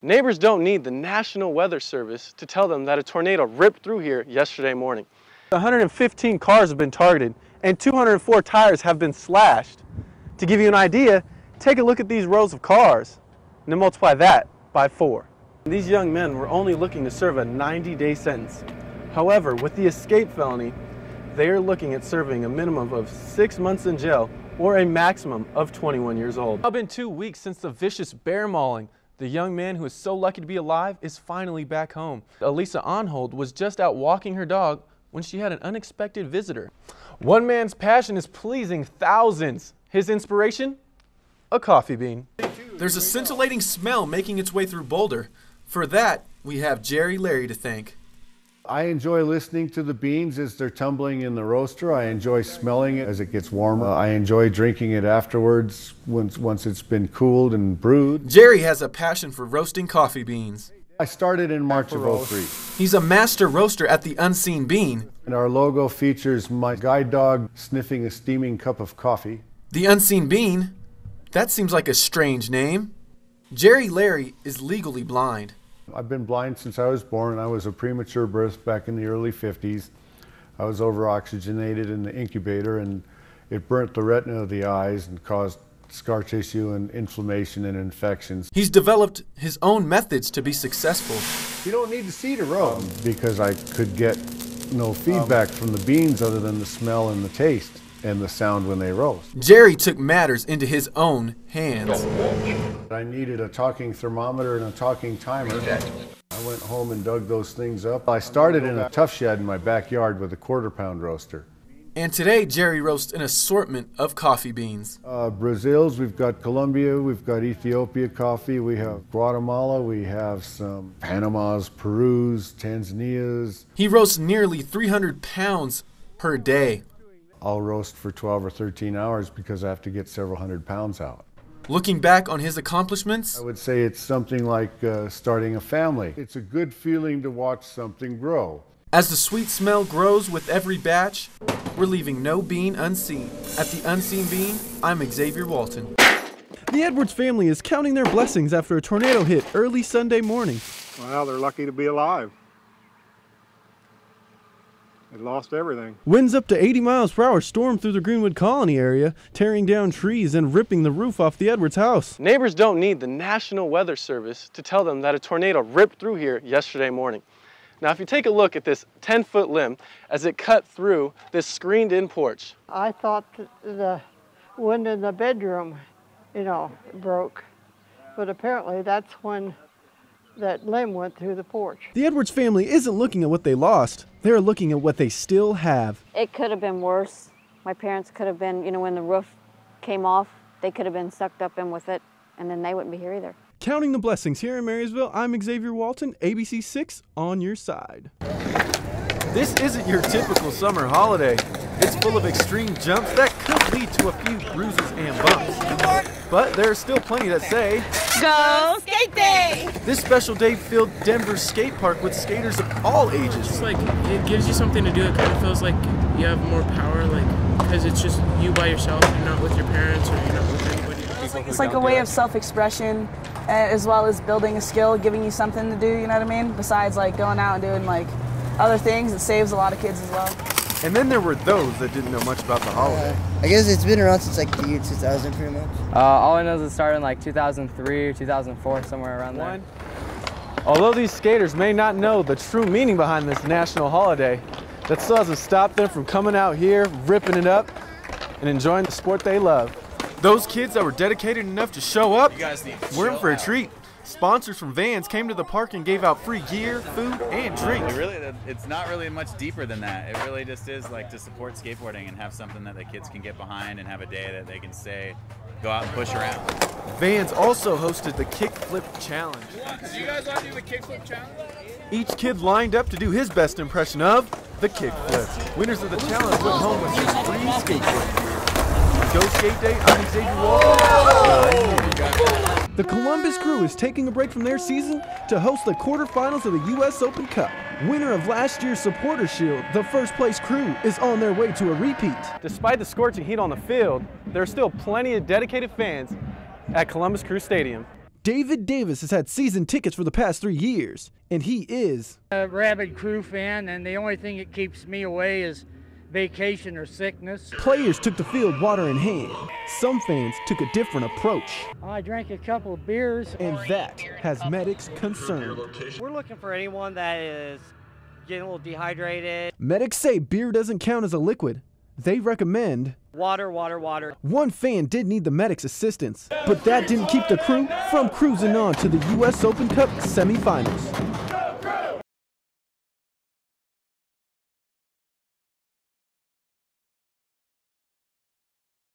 Neighbors don't need the National Weather Service to tell them that a tornado ripped through here yesterday morning. 115 cars have been targeted and 204 tires have been slashed. To give you an idea, take a look at these rows of cars and then multiply that by 4. These young men were only looking to serve a 90-day sentence. However, with the escape felony, they are looking at serving a minimum of 6 months in jail or a maximum of 21 years old. It's now been 2 weeks since the vicious bear mauling. The young man who is so lucky to be alive is finally back home. Elisa Onhold was just out walking her dog when she had an unexpected visitor. One man's passion is pleasing thousands. His inspiration? A coffee bean. There's a scintillating smell making its way through Boulder. For that, we have Jerry Larry to thank. I enjoy listening to the beans as they're tumbling in the roaster. I enjoy smelling it as it gets warmer. I enjoy drinking it afterwards once it's been cooled and brewed. Jerry has a passion for roasting coffee beans. I started in March of '03. He's a master roaster at the Unseen Bean. And our logo features my guide dog sniffing a steaming cup of coffee. The Unseen Bean? That seems like a strange name. Jerry Larry is legally blind. I've been blind since I was born. I was a premature birth back in the early 50s. I was over-oxygenated in the incubator and it burnt the retina of the eyes and caused scar tissue and inflammation and infections. He's developed his own methods to be successful. You don't need to see to roast because I could get no feedback from the beans other than the smell and the taste and the sound when they roast. Jerry took matters into his own hands. I needed a talking thermometer and a talking timer. I went home and dug those things up. I started in a tough shed in my backyard with a quarter-pound roaster. And today, Jerry roasts an assortment of coffee beans. Brazil's, we've got Colombia, we've got Ethiopia coffee, we have Guatemala, we have some Panamas, Perus, Tanzanias. He roasts nearly 300 pounds per day. I'll roast for 12 or 13 hours because I have to get several hundred pounds out. Looking back on his accomplishments, I would say it's something like starting a family. It's a good feeling to watch something grow. As the sweet smell grows with every batch, we're leaving no bean unseen. At the Unseen Bean, I'm Xavier Walton. The Edwards family is counting their blessings after a tornado hit early Sunday morning. Well, they're lucky to be alive. They lost everything. Winds up to 80 miles per hour stormed through the Greenwood Colony area, tearing down trees and ripping the roof off the Edwards house. Neighbors don't need the National Weather Service to tell them that a tornado ripped through here yesterday morning. Now, if you take a look at this 10-foot limb as it cut through this screened-in porch. I thought the window in the bedroom, broke. But apparently that's when that limb went through the porch. The Edwards family isn't looking at what they lost. They're looking at what they still have. It could have been worse. My parents could have been, when the roof came off, they could have been sucked up in with it, and then they wouldn't be here either. Counting the blessings here in Marysville, I'm Xavier Walton, ABC 6 on your side. This isn't your typical summer holiday. It's full of extreme jumps that could lead to a few bruises and bumps. But there are still plenty that say, "Go skate day!" This special day filled Denver's skate park with skaters of all ages. It's like, it gives you something to do. It kind of feels like you have more power, because it's just you by yourself. You're not with your parents or you're not with anybody. It's like a way of self-expression, as well as building a skill, giving you something to do, you know what I mean? Besides going out and doing other things, it saves a lot of kids as well. And then there were those that didn't know much about the holiday. I guess it's been around since the year 2000 pretty much. All I know is it started in 2003 or 2004, somewhere around there. Although these skaters may not know the true meaning behind this national holiday, that still hasn't stopped them from coming out here, ripping it up, and enjoying the sport they love. Those kids that were dedicated enough to show up were in for a treat. Sponsors from Vans came to the park and gave out free gear, food, and drinks. It's not really much deeper than that. It really just is to support skateboarding and have something that the kids can get behind and have a day that they can go out and push around. Vans also hosted the Kickflip Challenge. Do you guys want to do the Kickflip Challenge? Each kid lined up to do his best impression of the kickflip. Winners of the challenge went home with some free skateboard gear. Go Skate Day, I'm Xavier Walton. The Columbus crew is taking a break from their season to host the quarterfinals of the U.S. Open Cup. Winner of last year's Supporter Shield, the first place crew is on their way to a repeat. Despite the scorching heat on the field, there are still plenty of dedicated fans at Columbus Crew Stadium. David Davis has had season tickets for the past 3 years, and he is a rabid Crew fan, and the only thing that keeps me away is vacation or sickness. Players took the field water in hand. Some fans took a different approach. I drank a couple of beers. And that has medics concerned. We're looking for anyone that is getting a little dehydrated. Medics say beer doesn't count as a liquid. They recommend water, water, water. One fan did need the medics' assistance, but that didn't keep the crew from cruising on to the U.S. Open Cup semifinals.